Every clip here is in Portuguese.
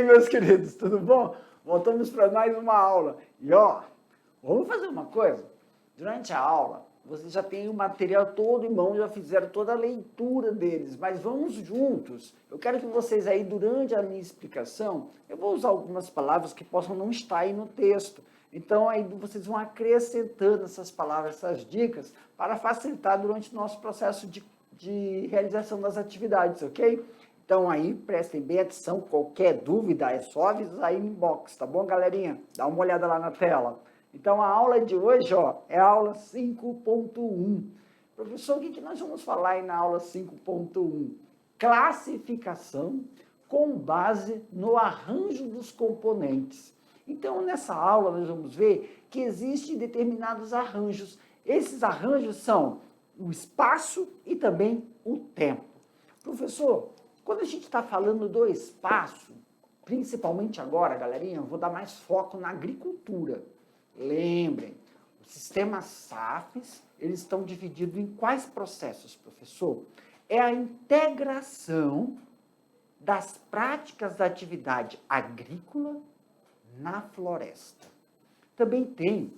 aí, meus queridos, tudo bom? Voltamos para mais uma aula. E vamos fazer uma coisa. Durante a aula, vocês já têm o material todo em mão, já fizeram toda a leitura deles, mas vamos juntos. Eu quero que vocês aí, durante a minha explicação, eu vou usar algumas palavras que possam não estar aí no texto. Então, aí vocês vão acrescentando essas palavras, essas dicas, para facilitar durante o nosso processo de realização das atividades, ok? Então, aí, prestem bem atenção, qualquer dúvida é só avisar aí no inbox, tá bom, galerinha? Dá uma olhada lá na tela. Então, a aula de hoje, é a aula 5.1. Professor, o que nós vamos falar aí na aula 5.1? Classificação com base no arranjo dos componentes. Então, nessa aula, nós vamos ver que existem determinados arranjos. Esses arranjos são o espaço e também o tempo. Professor, quando a gente está falando do espaço, principalmente agora, galerinha, eu vou dar mais foco na agricultura. Lembrem, os sistemas SAFs, eles estão divididos em quais processos, professor? É a integração das práticas da atividade agrícola na floresta. Também tem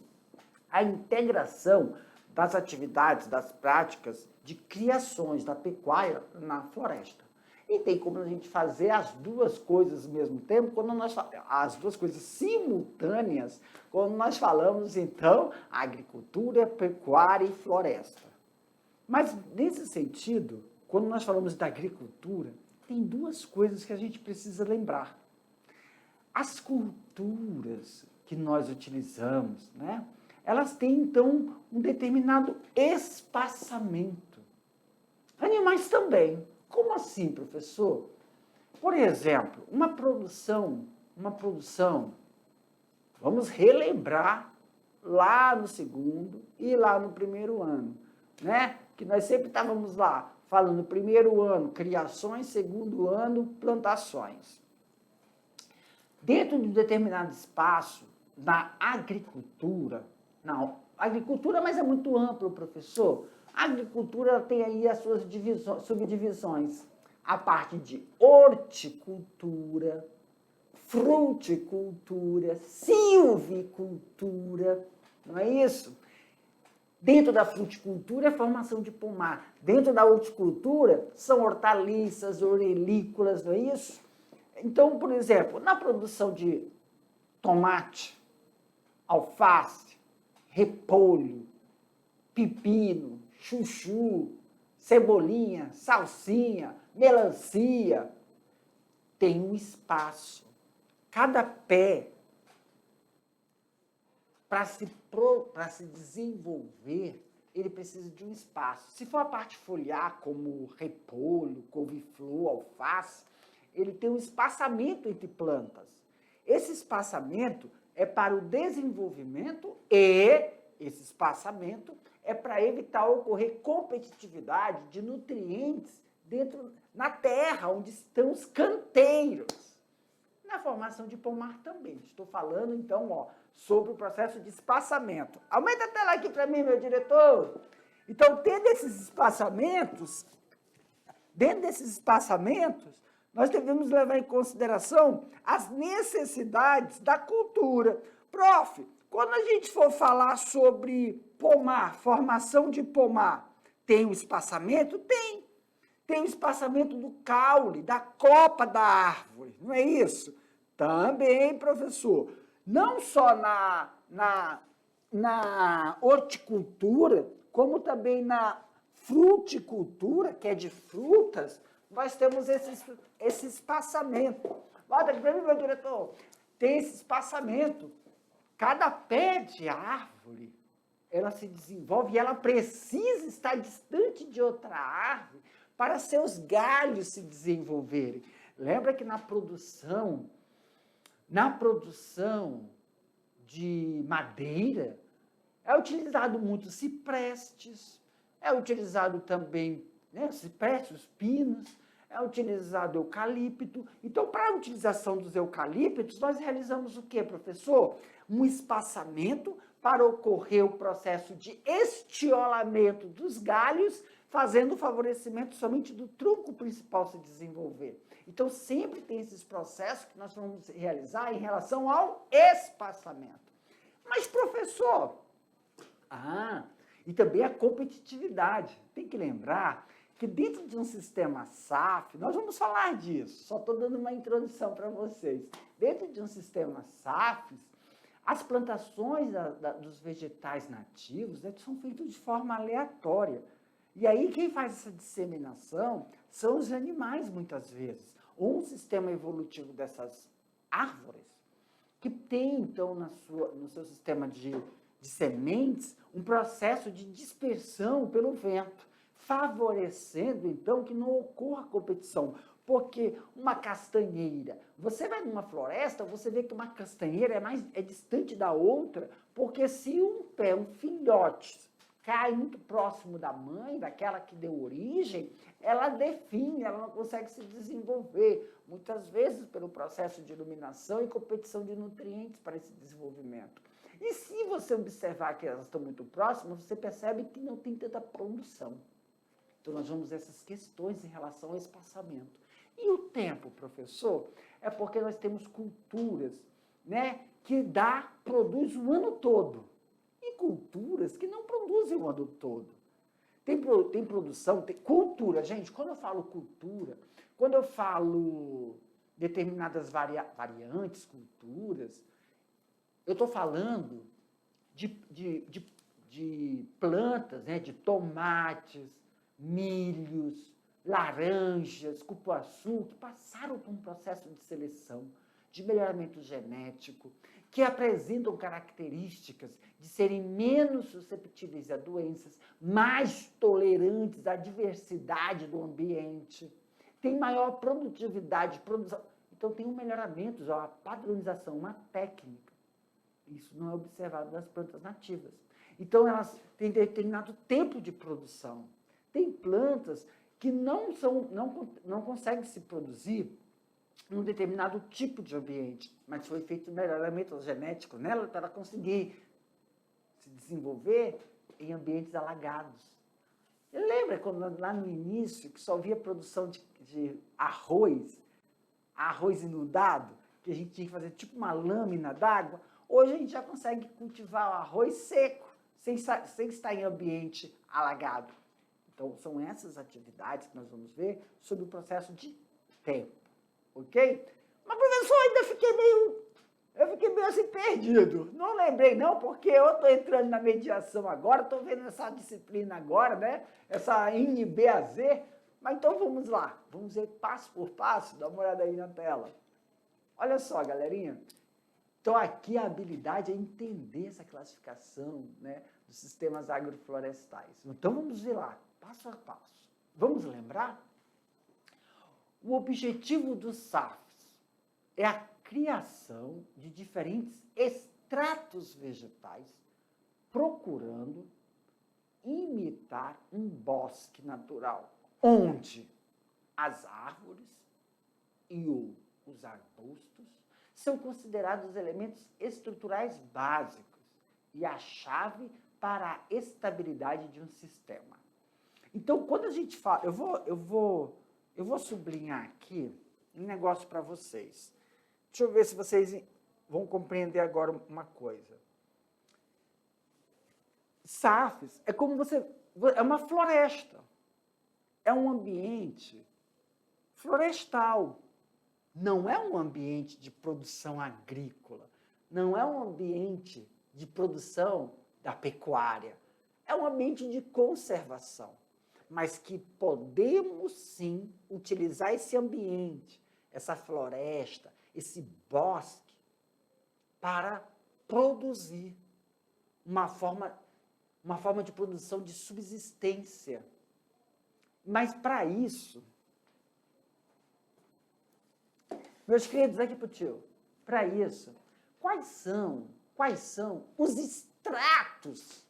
a integração das atividades, das práticas de criações da pecuária na floresta. E tem como a gente fazer as duas coisas ao mesmo tempo, as duas coisas simultâneas, quando nós falamos, então, agricultura, pecuária e floresta. Mas, nesse sentido, quando nós falamos da agricultura, tem duas coisas que a gente precisa lembrar. As culturas que nós utilizamos, né? Elas têm, então, um determinado espaçamento. Animais também. Como assim, professor? Por exemplo, uma produção, vamos relembrar lá no segundo e lá no primeiro ano, né? Que nós sempre estávamos lá, falando primeiro ano, criações, segundo ano, plantações. Dentro de um determinado espaço, na agricultura, mas é muito amplo, professor. A agricultura tem aí as suas subdivisões. A parte de horticultura, fruticultura, silvicultura, não é isso? Dentro da fruticultura é formação de pomar. Dentro da horticultura são hortaliças, orelícolas, não é isso? Então, por exemplo, na produção de tomate, alface, repolho, pepino, chuchu, cebolinha, salsinha, melancia, tem um espaço. Cada pé, para se desenvolver, ele precisa de um espaço. Se for a parte foliar, como repolho, couve-flor, alface, ele tem um espaçamento entre plantas. Esse espaçamento é para o desenvolvimento e esse espaçamento é para evitar ocorrer competitividade de nutrientes na terra, onde estão os canteiros. Na formação de pomar também. Estou falando, então, sobre o processo de espaçamento. Aumenta a tela aqui para mim, meu diretor. Então, dentro desses espaçamentos, nós devemos levar em consideração as necessidades da cultura. Prof, quando a gente for falar sobre pomar, formação de pomar, tem o espaçamento? Tem. Tem o espaçamento do caule, da copa da árvore, não é isso? Também, professor. Não só na horticultura, como também na fruticultura, que é de frutas, nós temos esse espaçamento. Volta aqui para mim, meu diretor. Tem esse espaçamento. Cada pé de árvore, ela se desenvolve e ela precisa estar distante de outra árvore para seus galhos se desenvolverem. Lembra que na produção de madeira, é utilizado muito ciprestes, é utilizado também, né, ciprestes, pinos, é utilizado eucalipto. Então, para a utilização dos eucaliptos, nós realizamos o quê, professor? Um espaçamento para ocorrer o processo de estiolamento dos galhos, fazendo o favorecimento somente do tronco principal se desenvolver. Então, sempre tem esses processos que nós vamos realizar em relação ao espaçamento. Mas, professor, e também a competitividade. Tem que lembrar que dentro de um sistema SAF, nós vamos falar disso, só estou dando uma introdução para vocês. Dentro de um sistema SAF, as plantações dos vegetais nativos são feitas de forma aleatória. E aí quem faz essa disseminação são os animais, muitas vezes. Ou um sistema evolutivo dessas árvores, que tem, então, no seu sistema de sementes, um processo de dispersão pelo vento, favorecendo, então, que não ocorra competição. Porque uma castanheira, você vai numa floresta, você vê que uma castanheira é distante da outra, porque se um filhote, cai muito próximo da mãe, daquela que deu origem, ela define, ela não consegue se desenvolver, muitas vezes pelo processo de iluminação e competição de nutrientes para esse desenvolvimento. E se você observar que elas estão muito próximas, você percebe que não tem tanta produção. Então, nós vamos ver essas questões em relação ao espaçamento. E o tempo, professor? É porque nós temos culturas, né, que produz o ano todo. E culturas que não produzem o ano todo. Tem produção, tem cultura. Gente, quando eu falo cultura, quando eu falo determinadas variantes, culturas, eu estou falando de plantas, né, de tomates, milhos, laranjas, cupuaçu, que passaram por um processo de seleção, de melhoramento genético, que apresentam características de serem menos susceptíveis a doenças, mais tolerantes à diversidade do ambiente, tem maior produtividade, produção. Então, tem um melhoramento, uma padronização, uma técnica. Isso não é observado nas plantas nativas. Então, elas têm determinado tempo de produção. Tem plantas que não conseguem se produzir num determinado tipo de ambiente, mas foi feito um melhoramento genético nela para ela conseguir se desenvolver em ambientes alagados. Você lembra quando lá no início que só havia produção de arroz inundado, que a gente tinha que fazer tipo uma lâmina d'água? Hoje a gente já consegue cultivar o arroz seco, sem estar em ambiente alagado. Então, são essas atividades que nós vamos ver sobre o processo de tempo, ok? Mas, professor, eu fiquei meio assim perdido. Não lembrei não, porque eu estou entrando na mediação agora, estou vendo essa disciplina agora, né? Essa NBAZ. Mas então vamos lá, vamos ver passo por passo, dá uma olhada aí na tela. Olha só, galerinha. Então, aqui a habilidade é entender essa classificação, né, dos sistemas agroflorestais. Então, vamos ver lá, passo a passo. Vamos lembrar? O objetivo dos SAFs é a criação de diferentes extratos vegetais, procurando imitar um bosque natural, onde as árvores e os arbustos são considerados elementos estruturais básicos e a chave para a estabilidade de um sistema. Então, quando a gente fala, eu vou sublinhar aqui um negócio para vocês. Deixa eu ver se vocês vão compreender agora uma coisa. SAFs é como é uma floresta, é um ambiente florestal. Não é um ambiente de produção agrícola, não é um ambiente de produção da pecuária, é um ambiente de conservação, mas que podemos sim utilizar esse ambiente, essa floresta, esse bosque, para produzir uma forma de produção de subsistência. Mas para isso, meus queridos, aqui para o tio, para isso, quais são os extratos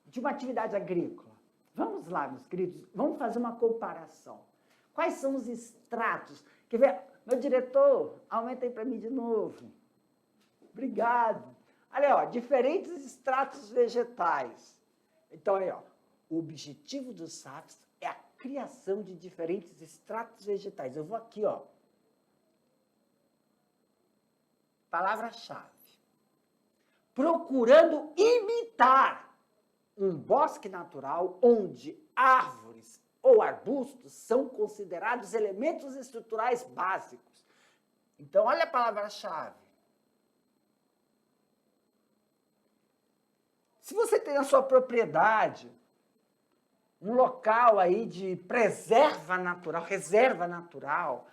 de uma atividade agrícola? Vamos lá, meus queridos, vamos fazer uma comparação. Quais são os extratos? Quer ver? Meu diretor, aumenta aí para mim de novo. Obrigado. Olha, ó, diferentes extratos vegetais. Então, aí, ó, o objetivo dos SAFs é a criação de diferentes extratos vegetais. Eu vou aqui, ó, palavra-chave. Procurando imitar um bosque natural onde árvores ou arbustos são considerados elementos estruturais básicos. Então, olha a palavra-chave. Se você tem na sua propriedade um local aí de reserva natural,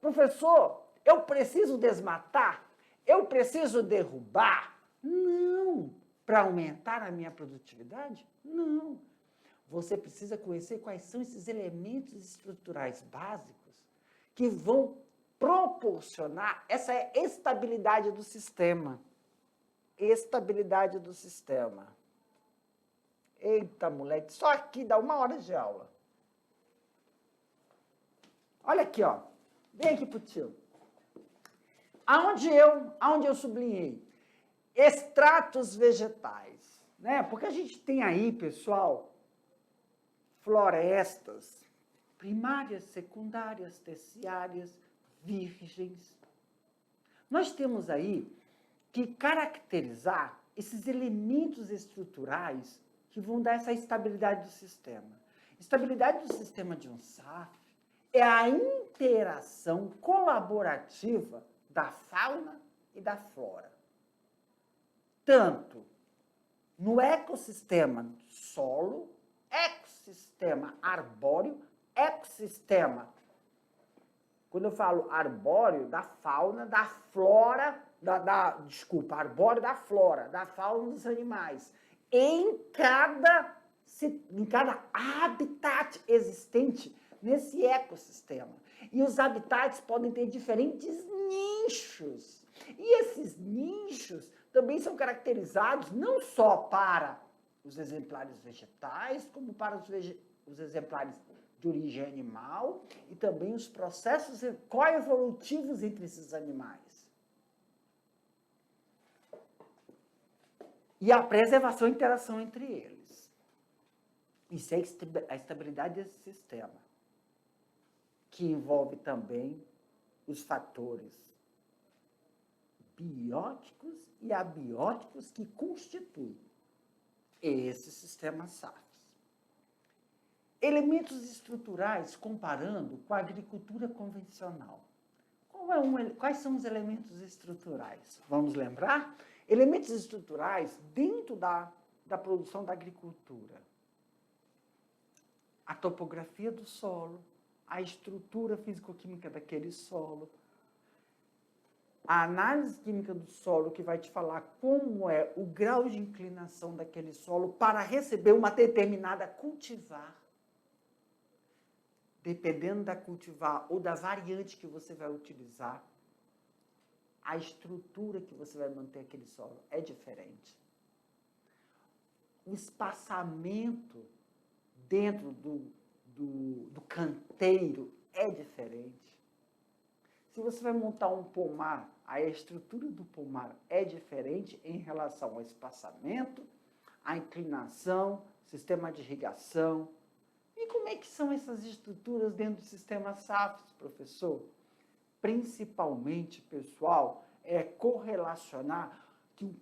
professor, eu preciso desmatar? Eu preciso derrubar? Não. Para aumentar a minha produtividade? Não. Você precisa conhecer quais são esses elementos estruturais básicos que vão proporcionar essa estabilidade do sistema. Estabilidade do sistema. Eita, moleque, só aqui dá 1 hora de aula. Olha aqui, ó. Vem aqui pro tio. Aonde eu sublinhei? Extratos vegetais, né? Porque a gente tem aí, pessoal, florestas primárias, secundárias, terciárias, virgens. Nós temos aí que caracterizar esses elementos estruturais que vão dar essa estabilidade do sistema. Estabilidade do sistema de um SAF é a interação colaborativa da fauna e da flora. Tanto no ecossistema solo, ecossistema arbóreo, ecossistema, quando eu falo arbóreo, da fauna, da flora, arbóreo da flora, da fauna dos animais, em cada habitat existente nesse ecossistema. E os habitats podem ter diferentes nichos. E esses nichos também são caracterizados não só para os exemplares vegetais, como para os exemplares de origem animal e também os processos coevolutivos entre esses animais. E a preservação e interação entre eles. Isso é a estabilidade desse sistema, que envolve também os fatores bióticos e abióticos que constituem esse sistema SAFs. Elementos estruturais comparando com a agricultura convencional. Quais são os elementos estruturais? Vamos lembrar? Elementos estruturais dentro da produção da agricultura. A topografia do solo, a estrutura físico-química daquele solo, a análise química do solo, que vai te falar como é o grau de inclinação daquele solo para receber uma determinada cultivar. Dependendo da cultivar ou da variante que você vai utilizar, a estrutura que você vai manter aquele solo é diferente. O espaçamento dentro do canteiro é diferente. Se você vai montar um pomar, a estrutura do pomar é diferente em relação ao espaçamento, à inclinação, sistema de irrigação. E como é que são essas estruturas dentro do sistema SAFs, professor? Principalmente, pessoal, é correlacionar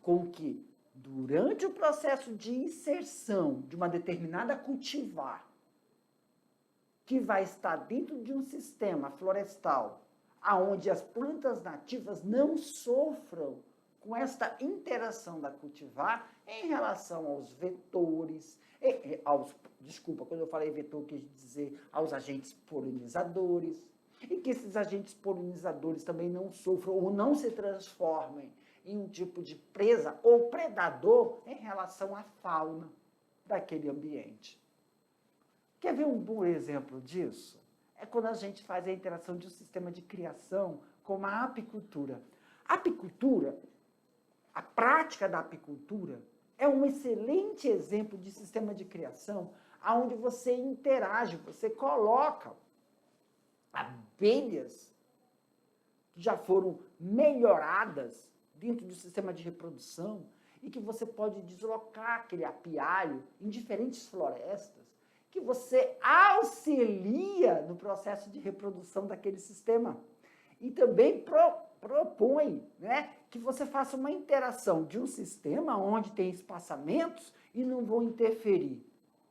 com que, durante o processo de inserção de uma determinada cultivar, que vai estar dentro de um sistema florestal, onde as plantas nativas não sofram com esta interação da cultivar em relação aos vetores, quando eu falei vetor, quis dizer aos agentes polinizadores, e que esses agentes polinizadores também não sofram ou não se transformem em um tipo de presa ou predador em relação à fauna daquele ambiente. Quer ver um bom exemplo disso? É quando a gente faz a interação de um sistema de criação como a apicultura. A apicultura, a prática da apicultura, é um excelente exemplo de sistema de criação onde você interage, você coloca abelhas que já foram melhoradas dentro do sistema de reprodução e que você pode deslocar aquele apiário em diferentes florestas, que você auxilia no processo de reprodução daquele sistema. E também propõe, né, que você faça uma interação de um sistema onde tem espaçamentos e não vão interferir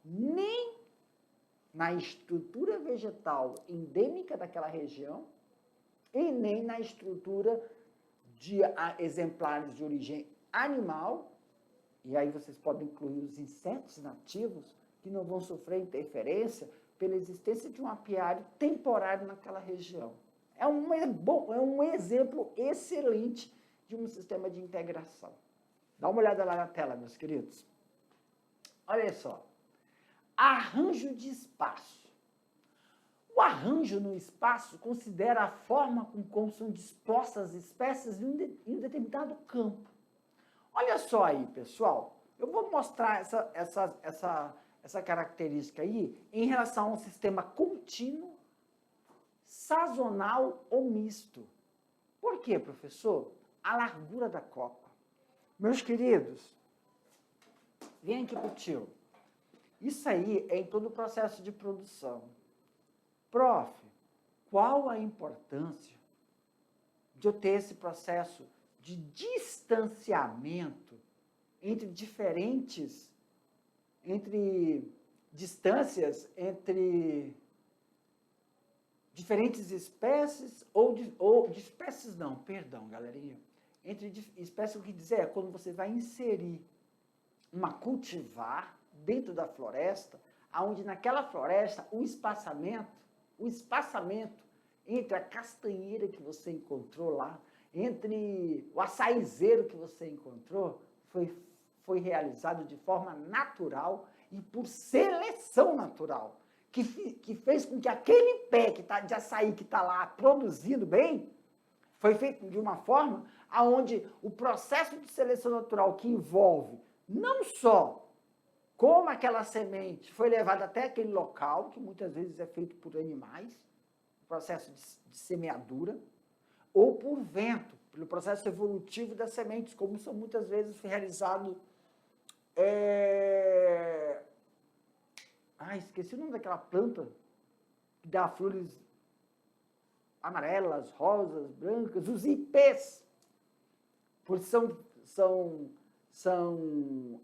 nem na estrutura vegetal endêmica daquela região e nem na estrutura de exemplares de origem animal, e aí vocês podem incluir os insetos nativos, que não vão sofrer interferência pela existência de um apiário temporário naquela região. É um exemplo excelente de um sistema de integração. Dá uma olhada lá na tela, meus queridos. Olha só. Arranjo de espaço. O arranjo no espaço considera a forma como são dispostas as espécies em um determinado campo. Olha só aí, pessoal. Eu vou mostrar essa característica aí em relação a um sistema contínuo, sazonal ou misto. Por quê, professor? A largura da copa. Meus queridos, vem aqui pro tio. Isso aí é em todo o processo de produção. Prof, qual a importância de eu ter esse processo de distanciamento entre distâncias entre diferentes espécies ou de espécies não, perdão, galerinha. Entre espécies, o que dizer é quando você vai inserir uma cultivar dentro da floresta, onde naquela floresta o espaçamento entre a castanheira que você encontrou lá, entre o açaizeiro que você encontrou, foi realizado de forma natural e por seleção natural, que fez com que aquele pé de açaí que está lá produzindo bem, foi feito de uma forma onde o processo de seleção natural que envolve não só como aquela semente foi levada até aquele local, que muitas vezes é feito por animais, processo de semeadura, ou por vento, pelo processo evolutivo das sementes, como são muitas vezes realizado... esqueci o nome daquela planta que dá flores amarelas, rosas, brancas, os ipês, porque são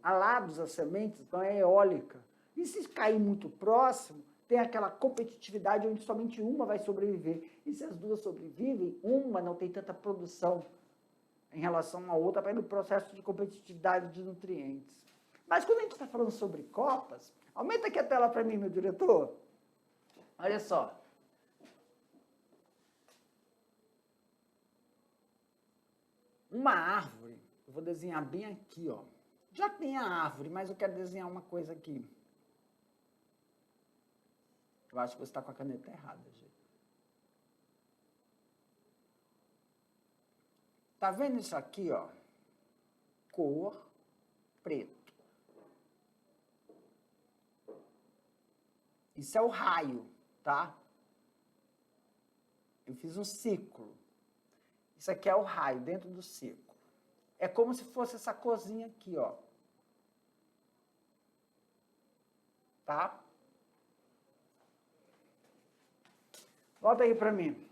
alados as sementes, então é eólica. E se cair muito próximo, tem aquela competitividade onde somente uma vai sobreviver. E se as duas sobrevivem, uma não tem tanta produção em relação à outra, para ir no processo de competitividade de nutrientes. Mas quando a gente está falando sobre copas, aumenta aqui a tela para mim, meu diretor. Olha só. Uma árvore, eu vou desenhar bem aqui, ó. Já tem a árvore, mas eu quero desenhar uma coisa aqui. Eu acho que você está com a caneta errada, gente. Tá vendo isso aqui, ó? Cor preto. Isso é o raio, tá? Eu fiz um ciclo. Isso aqui é o raio dentro do círculo. É como se fosse essa corzinha aqui, ó. Tá? Volta aí para mim.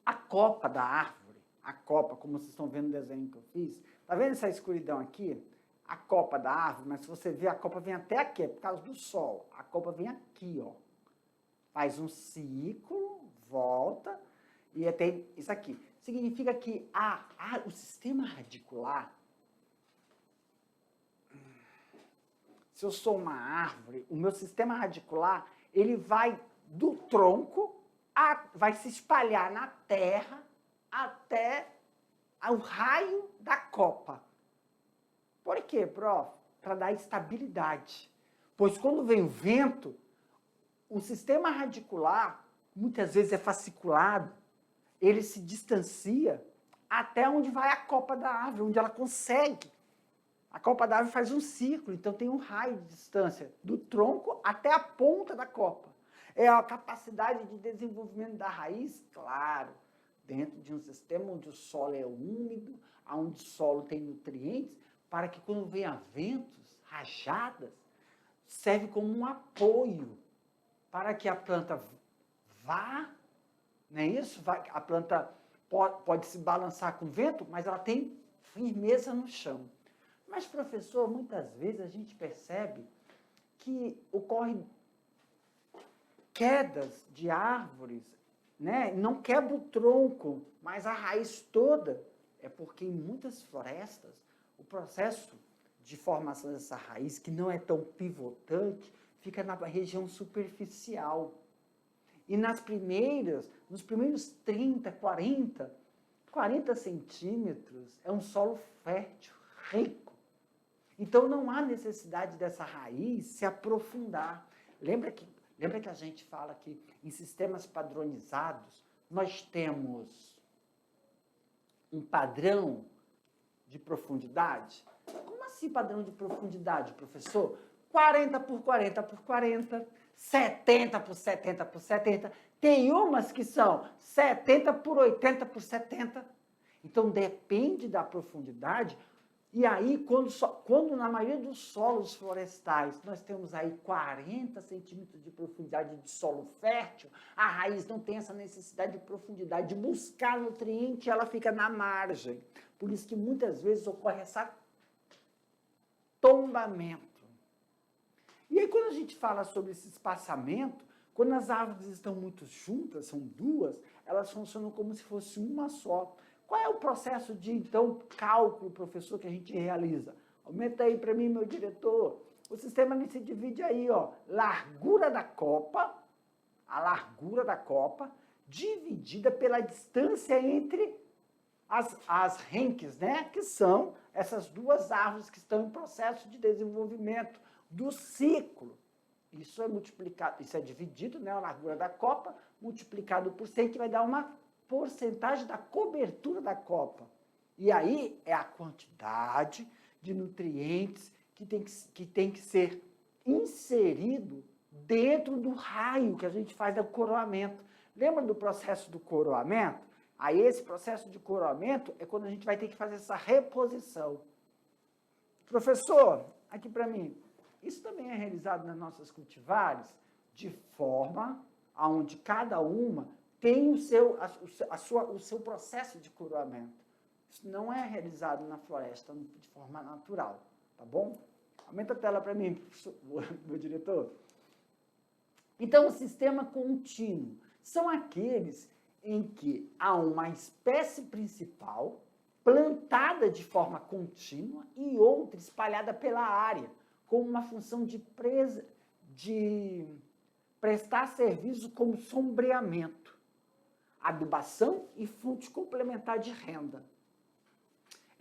A copa da árvore, a copa, como vocês estão vendo no desenho que eu fiz, tá vendo essa escuridão aqui? A copa da árvore, mas se você ver, a copa vem até aqui, é por causa do sol. A copa vem aqui, ó. Faz um ciclo, volta, e tem isso aqui. Significa que o sistema radicular, se eu sou uma árvore, o meu sistema radicular, ele vai do tronco, vai se espalhar na terra até o raio da copa. Por quê, prof? Para dar estabilidade. Pois quando vem o vento, o sistema radicular, muitas vezes é fasciculado, ele se distancia até onde vai a copa da árvore, onde ela consegue. A copa da árvore faz um círculo, então tem um raio de distância do tronco até a ponta da copa. É a capacidade de desenvolvimento da raiz, claro, dentro de um sistema onde o solo é úmido, onde o solo tem nutrientes, para que quando venha ventos, rajadas, serve como um apoio para que a planta vá, não é isso? A planta pode se balançar com o vento, mas ela tem firmeza no chão. Mas, professor, muitas vezes a gente percebe que ocorre quedas de árvores, né? Não quebra o tronco, mas a raiz toda. É porque em muitas florestas, o processo de formação dessa raiz, que não é tão pivotante, fica na região superficial. E nos primeiros 30, 40 centímetros, é um solo fértil, rico. Então, não há necessidade dessa raiz se aprofundar. Lembra que a gente fala que em sistemas padronizados, nós temos um padrão de profundidade? Como assim padrão de profundidade, professor? 40 por 40 por 40, 70 por 70 por 70. Tem umas que são 70 por 80 por 70. Então, depende da profundidade. E aí, quando na maioria dos solos florestais, nós temos aí 40 centímetros de profundidade de solo fértil, a raiz não tem essa necessidade de profundidade, de buscar nutriente, ela fica na margem. Por isso que muitas vezes ocorre essa tombamento. E aí, quando a gente fala sobre esse espaçamento, quando as árvores estão muito juntas, são duas, elas funcionam como se fosse uma só. Qual é o processo de, então, cálculo, professor, que a gente realiza? Aumenta aí para mim, meu diretor. O sistema se divide aí, ó, largura da copa, a largura da copa, dividida pela distância entre as renques, né? Que são essas duas árvores que estão em processo de desenvolvimento do ciclo. Isso é multiplicado, isso é dividido, né? A largura da copa, multiplicado por 100, que vai dar uma porcentagem da cobertura da copa. E aí é a quantidade de nutrientes que tem que ser inserido dentro do raio que a gente faz do coroamento. Lembra do processo do coroamento? Aí esse processo de coroamento é quando a gente vai ter que fazer essa reposição. Professor, aqui para mim, isso também é realizado nas nossas cultivares de forma onde cada uma tem o seu processo de coroamento. Isso não é realizado na floresta de forma natural, tá bom? Aumenta a tela para mim, meu diretor. Então, o sistema contínuo são aqueles em que há uma espécie principal plantada de forma contínua e outra espalhada pela área, com uma função de prestar serviço como sombreamento, adubação e fonte complementar de renda.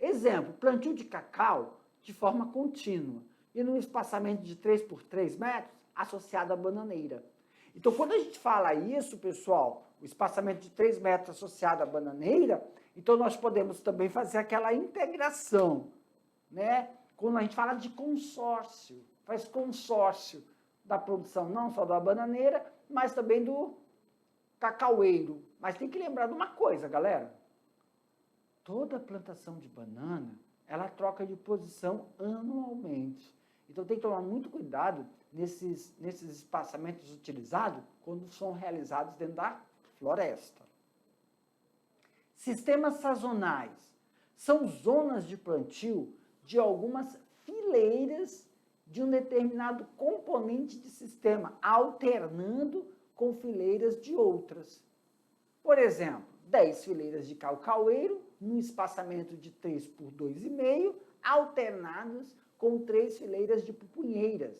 Exemplo, plantio de cacau de forma contínua e num espaçamento de 3 por 3 metros associado à bananeira. Então, quando a gente fala isso, pessoal, o espaçamento de 3 metros associado à bananeira, então nós podemos também fazer aquela integração, né? Quando a gente fala de consórcio, faz consórcio da produção não só da bananeira, mas também do cacaueiro. Mas tem que lembrar de uma coisa, galera. Toda plantação de banana, ela troca de posição anualmente. Então tem que tomar muito cuidado nesses espaçamentos utilizados quando são realizados dentro da floresta. Sistemas sazonais são zonas de plantio de algumas fileiras de um determinado componente de sistema, alternando com fileiras de outras. Por exemplo, 10 fileiras de cacaueiro, num espaçamento de 3 por 2,5, alternados com 3 fileiras de pupunheiras,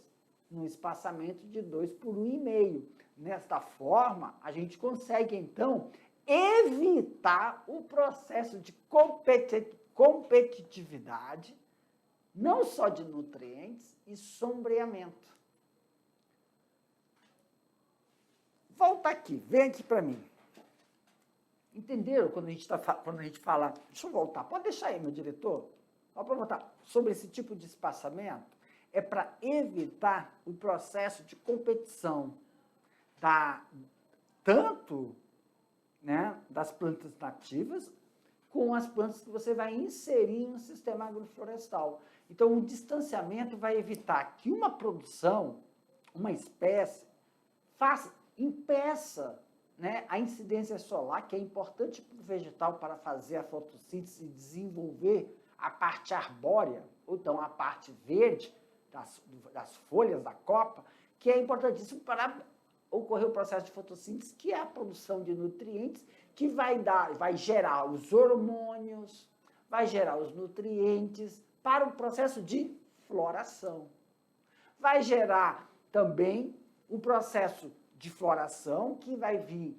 num espaçamento de 2 por 1,5. Nesta forma, a gente consegue, então, evitar o processo de competitividade, não só de nutrientes, e sombreamento. Volta aqui, vem aqui para mim. Entenderam quando a gente fala... Deixa eu voltar, pode deixar aí, meu diretor. Vamos voltar. Sobre esse tipo de espaçamento, é para evitar o processo de competição tanto, né, das plantas nativas com as plantas que você vai inserir no sistema agroflorestal. Então, o distanciamento vai evitar que uma produção, uma espécie, impeça né, a incidência solar, que é importante para o vegetal para fazer a fotossíntese e desenvolver a parte arbórea, ou então a parte verde das folhas da copa, que é importantíssimo para ocorrer o processo de fotossíntese, que é a produção de nutrientes, que vai gerar os hormônios, vai gerar os nutrientes para o processo de floração. Vai gerar também o processo de floração, que vai vir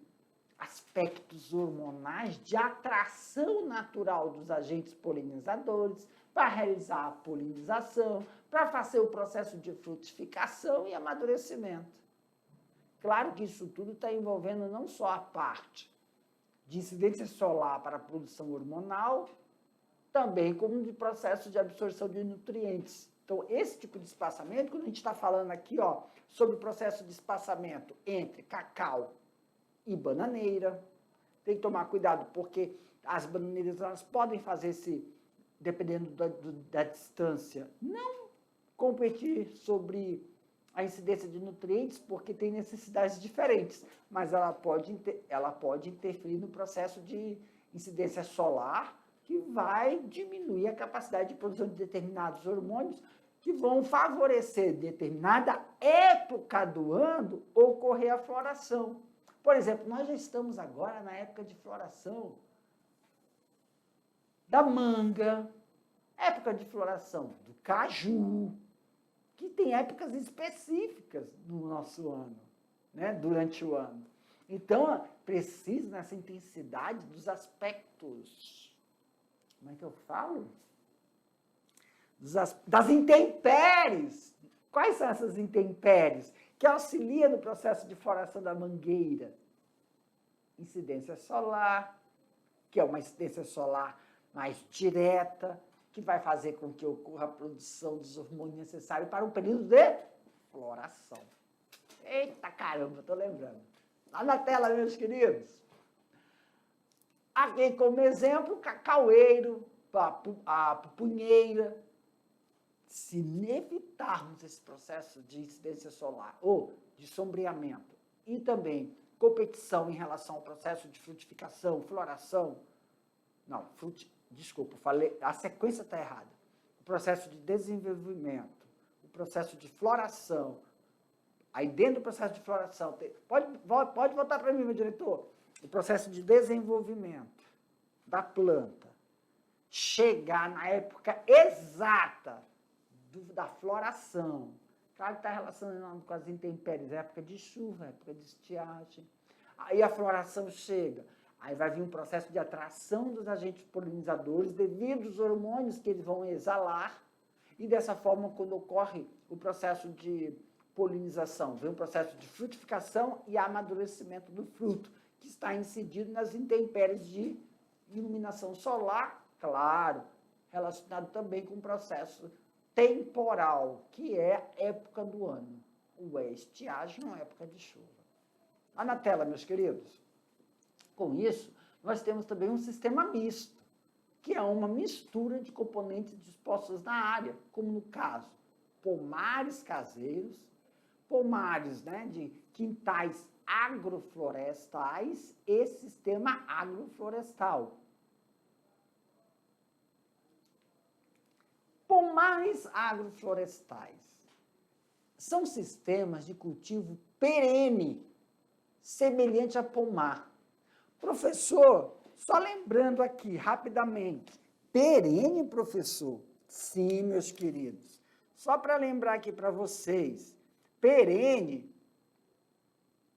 aspectos hormonais de atração natural dos agentes polinizadores, para realizar a polinização, para fazer o processo de frutificação e amadurecimento. Claro que isso tudo está envolvendo não só a parte de incidência solar para a produção hormonal, também como de processo de absorção de nutrientes. Então, esse tipo de espaçamento, quando a gente está falando aqui sobre o processo de espaçamento entre cacau e bananeira, tem que tomar cuidado, porque as bananeiras elas podem fazer dependendo da distância, não competir sobre a incidência de nutrientes, porque tem necessidades diferentes, mas ela pode interferir no processo de incidência solar, que vai diminuir a capacidade de produção de determinados hormônios que vão favorecer determinada época do ano ocorrer a floração. Por exemplo, nós já estamos agora na época de floração da manga, época de floração do caju, que tem épocas específicas no nosso ano, né, durante o ano. Então, precisa nessa intensidade dos aspectos, como é que eu falo? Das intempéries. Quais são essas intempéries? Que auxiliam no processo de floração da mangueira. Incidência solar, que é uma incidência solar mais direta, que vai fazer com que ocorra a produção dos hormônios necessários para um período de floração. Eita caramba, estou lembrando. Lá na tela, meus queridos. Aqui como exemplo, o cacaueiro, a pupunheira. Se evitarmos esse processo de incidência solar ou de sombreamento e também competição em relação ao processo de frutificação, floração, a sequência está errada. O processo de desenvolvimento, o processo de floração, aí dentro do processo de floração, pode voltar para mim, meu diretor, o processo de desenvolvimento da planta, chegar na época exata da floração. Claro que está relacionado com as intempéries, época de chuva, época de estiagem. Aí a floração chega, aí vai vir um processo de atração dos agentes polinizadores devido aos hormônios que eles vão exalar, e dessa forma, quando ocorre o processo de polinização, vem um processo de frutificação e amadurecimento do fruto, que está incidido nas intempéries de iluminação solar, claro, relacionado também com o processo temporal, que é a época do ano. O estiagem é uma época de chuva. Lá na tela, meus queridos. Com isso, nós temos também um sistema misto, que é uma mistura de componentes dispostos na área, como no caso, pomares caseiros, pomares, né, de quintais agroflorestais e sistema agroflorestal. Pomares agroflorestais são sistemas de cultivo perene, semelhante a pomar. Professor, só lembrando aqui, rapidamente, perene, professor? Sim, meus queridos. Só para lembrar aqui para vocês, perene,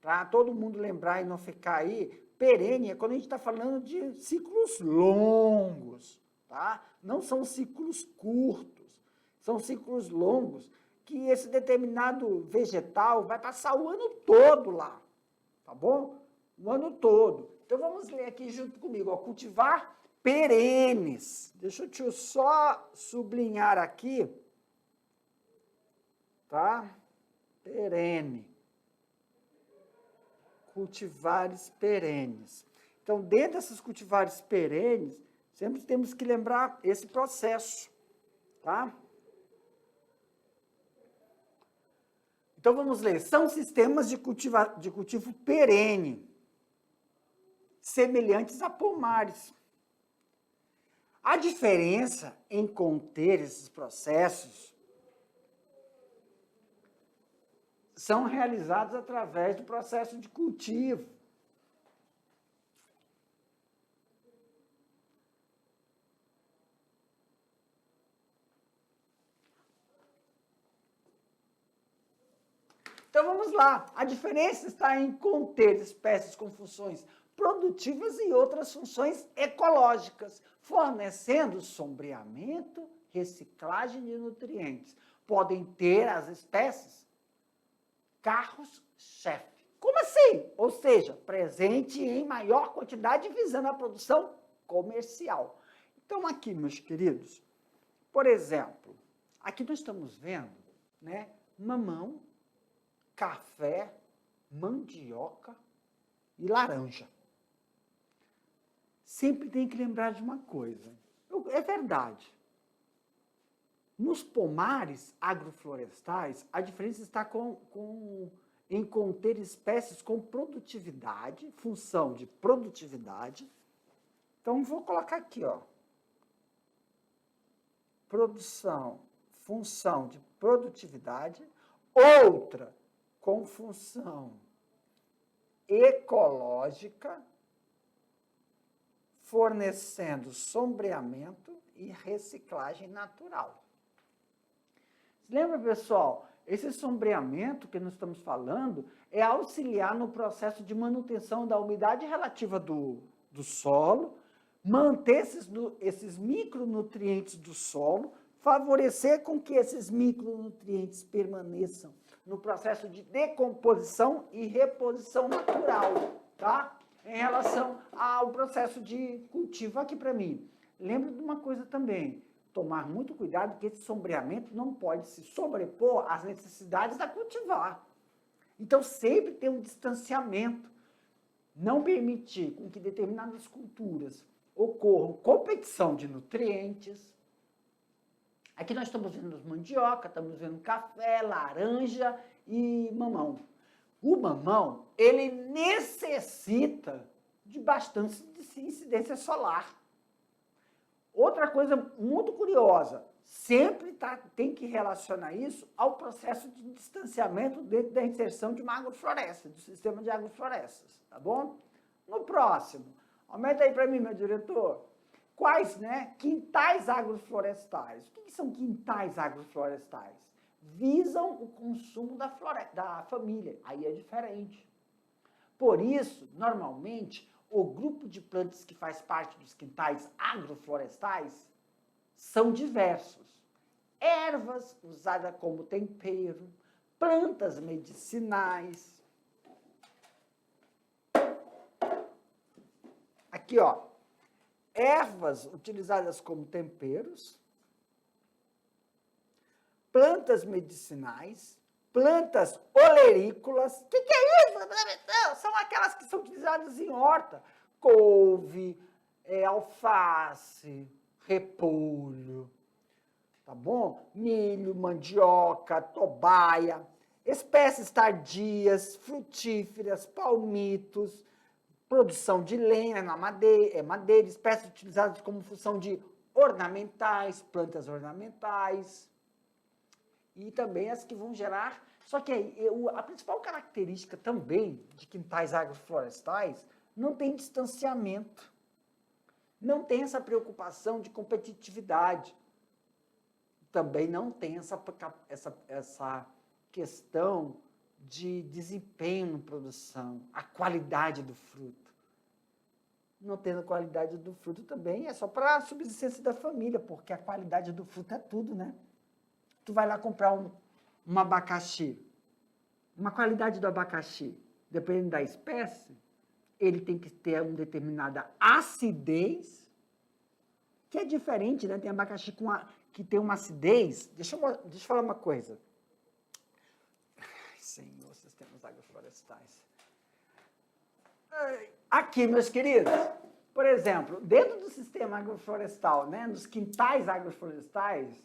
para todo mundo lembrar e não ficar aí, perene é quando a gente está falando de ciclos longos, tá? Não são ciclos curtos, são ciclos longos, que esse determinado vegetal vai passar o ano todo lá, tá bom? O ano todo. Então, vamos ler aqui junto comigo, ó, cultivar perenes. Deixa eu só sublinhar aqui, tá? Perene. Cultivares perenes. Então, dentro desses cultivares perenes, sempre temos que lembrar esse processo, tá? Então, vamos ler. São sistemas de cultivo perene, semelhantes a pomares. A diferença em conter esses processos são realizados através do processo de cultivo. Então vamos lá. A diferença está em conter espécies com funções produtivas e outras funções ecológicas, fornecendo sombreamento, reciclagem de nutrientes. Podem ter as espécies carros-chefe. Como assim? Ou seja, presente em maior quantidade visando a produção comercial. Então aqui, meus queridos, por exemplo, aqui nós estamos vendo, né, mamão, café, mandioca e laranja. Sempre tem que lembrar de uma coisa. É verdade. Nos pomares agroflorestais, a diferença está em conter espécies com produtividade, função de produtividade. Então, vou colocar aqui, ó. Produção, função de produtividade. Outra, com função ecológica, fornecendo sombreamento e reciclagem natural. Lembra, pessoal? Esse sombreamento que nós estamos falando é auxiliar no processo de manutenção da umidade relativa do solo, manter esses micronutrientes do solo, favorecer com que esses micronutrientes permaneçam no processo de decomposição e reposição natural, tá? Em relação ao processo de cultivo aqui para mim. Lembra de uma coisa também, tomar muito cuidado que esse sombreamento não pode se sobrepor às necessidades da cultivar. Então, sempre ter um distanciamento, não permitir com que determinadas culturas ocorram competição de nutrientes. Aqui nós estamos vendo mandioca, estamos vendo café, laranja e mamão. O mamão, ele necessita de bastante incidência solar. Outra coisa muito curiosa, sempre tem que relacionar isso ao processo de distanciamento dentro da inserção de uma agrofloresta, do sistema de agroflorestas, tá bom? No próximo, aumenta aí para mim, meu diretor. Quais, né? Quintais agroflorestais. O que são quintais agroflorestais? Visam o consumo da família. Aí é diferente. Por isso, normalmente, o grupo de plantas que faz parte dos quintais agroflorestais são diversos. Ervas usadas como tempero, plantas medicinais. Aqui, ó. Ervas utilizadas como temperos, plantas medicinais, plantas olerícolas. O que é isso? São aquelas que são utilizadas em horta. Couve, alface, repolho, tá bom? Milho, mandioca, tobaia, espécies tardias, frutíferas, palmitos, produção de lenha na madeira, espécies utilizadas como função de ornamentais, plantas ornamentais, e também as que vão gerar... Só que a principal característica também de quintais agroflorestais não tem distanciamento, não tem essa preocupação de competitividade, também não tem essa questão de desempenho na produção, a qualidade do fruto. Não tendo a qualidade do fruto também é só para a subsistência da família, porque a qualidade do fruto é tudo, né? Tu vai lá comprar um abacaxi. Uma qualidade do abacaxi, dependendo da espécie, ele tem que ter uma determinada acidez, que é diferente, né? Tem abacaxi que tem uma acidez. Deixa eu falar uma coisa. Senhor, sistemas agroflorestais. Aqui, meus queridos, por exemplo, dentro do sistema agroflorestal, né, nos quintais agroflorestais,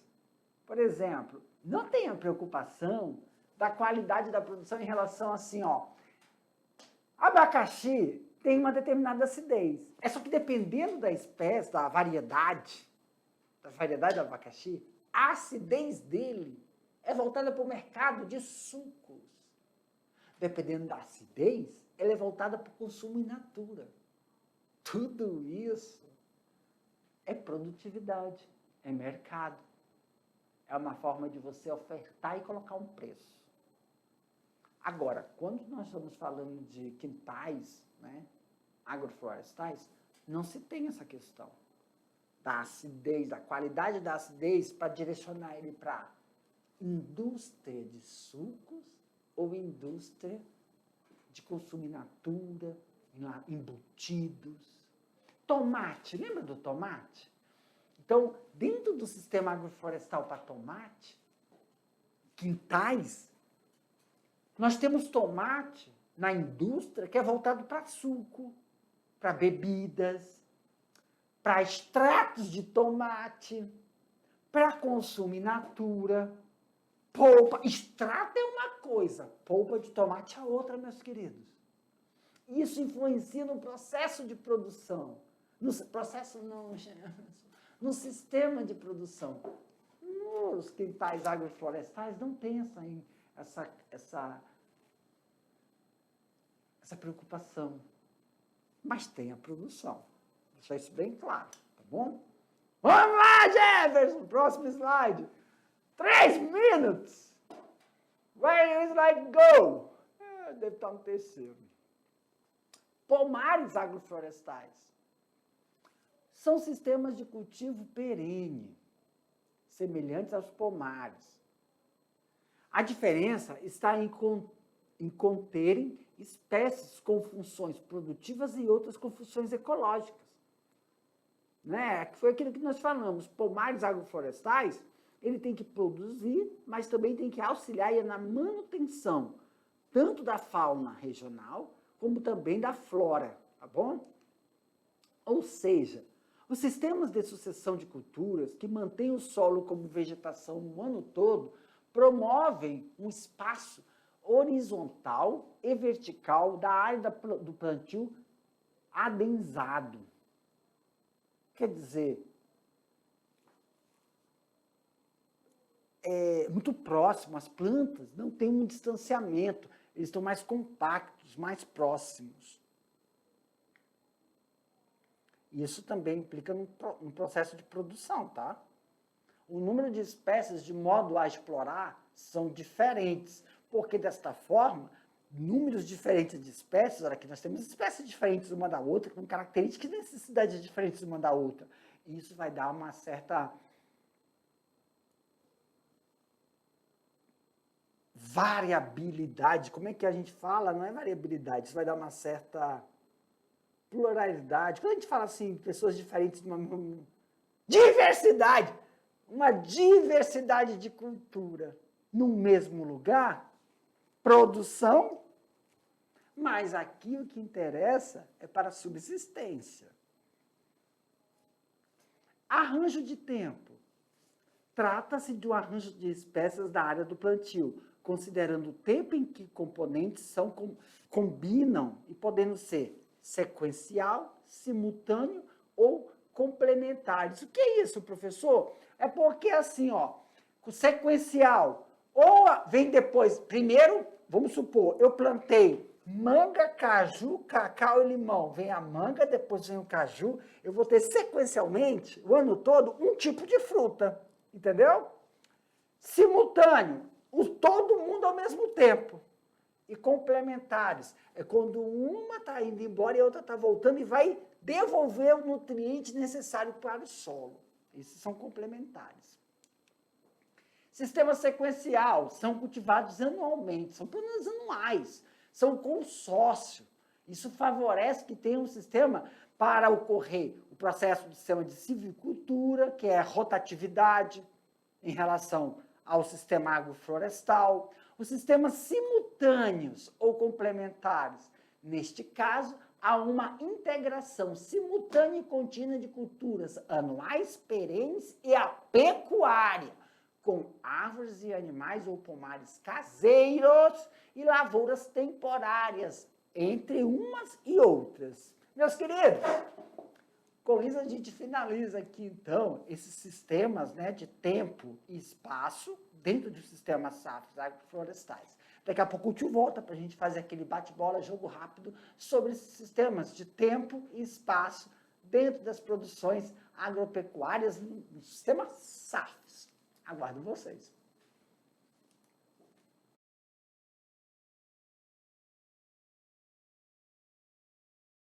por exemplo, não tem a preocupação da qualidade da produção em relação assim, ó, abacaxi tem uma determinada acidez. É só que dependendo da espécie, da variedade do abacaxi, a acidez dele é voltada para o mercado de sucos. Dependendo da acidez, ela é voltada para o consumo in natura. Tudo isso é produtividade, é mercado. É uma forma de você ofertar e colocar um preço. Agora, quando nós estamos falando de quintais, né, agroflorestais, não se tem essa questão da acidez, da qualidade da acidez para direcionar ele para indústria de sucos ou indústria de consumo in natura, embutidos. Tomate, lembra do tomate? Então, dentro do sistema agroflorestal para tomate, quintais, nós temos tomate na indústria que é voltado para suco, para bebidas, para extratos de tomate, para consumo in natura, polpa. Extrato é uma coisa, polpa de tomate é outra, meus queridos. Isso influencia no processo de produção. No processo não, no sistema de produção. Nos quintais agroflorestais não tem essa preocupação. Mas tem a produção. Deixar isso bem claro, tá bom? Vamos lá, Jefferson! Próximo slide. 3 minutos. Where is slide go? Deve estar no terceiro. Pomares agroflorestais são sistemas de cultivo perene, semelhantes aos pomares. A diferença está em conterem espécies com funções produtivas e outras com funções ecológicas. Né? Foi aquilo que nós falamos, pomares agroflorestais, ele tem que produzir, mas também tem que auxiliar na manutenção, tanto da fauna regional, como também da flora, tá bom? Ou seja, os sistemas de sucessão de culturas que mantêm o solo como vegetação o ano todo promovem um espaço horizontal e vertical da área do plantio adensado. Quer dizer, é muito próximo, as plantas não têm um distanciamento, eles estão mais compactos, mais próximos. Isso também implica no processo de produção, tá? O número de espécies, de modo a explorar, são diferentes, porque desta forma, números diferentes de espécies, olha aqui, nós temos espécies diferentes uma da outra, com características e necessidades diferentes uma da outra. E isso vai dar uma certa variabilidade. Como é que a gente fala? Não é variabilidade, isso vai dar uma certa pluralidade. Quando a gente fala assim, pessoas diferentes, diversidade, uma diversidade de cultura no mesmo lugar, produção, mas aqui o que interessa é para a subsistência. Arranjo de tempo. Trata-se de um arranjo de espécies da área do plantio, considerando o tempo em que componentes combinam e podendo ser sequencial, simultâneo ou complementares. O que é isso, professor? É porque assim, ó, o sequencial, ou vem depois, primeiro, vamos supor, eu plantei manga, caju, cacau e limão. Vem a manga, depois vem o caju, eu vou ter sequencialmente, o ano todo, um tipo de fruta, entendeu? Simultâneo, todo mundo ao mesmo tempo. E complementares, é quando uma está indo embora e a outra está voltando e vai devolver o nutriente necessário para o solo. Esses são complementares. Sistema sequencial, são cultivados anualmente, são planos anuais, são consórcio. Isso favorece que tenha um sistema para ocorrer o processo do sistema de silvicultura, que é a rotatividade em relação ao sistema agroflorestal, os sistemas simultâneos ou complementares. Neste caso, há uma integração simultânea e contínua de culturas anuais, perenes e a pecuária, com árvores e animais ou pomares caseiros e lavouras temporárias, entre umas e outras. Meus queridos, com isso a gente finaliza aqui, então, esses sistemas, né, de tempo e espaço dentro do sistema SAFs agroflorestais. Daqui a pouco o tio volta para a gente fazer aquele bate-bola, jogo rápido, sobre esses sistemas de tempo e espaço dentro das produções agropecuárias no sistema SAFs. Aguardo vocês.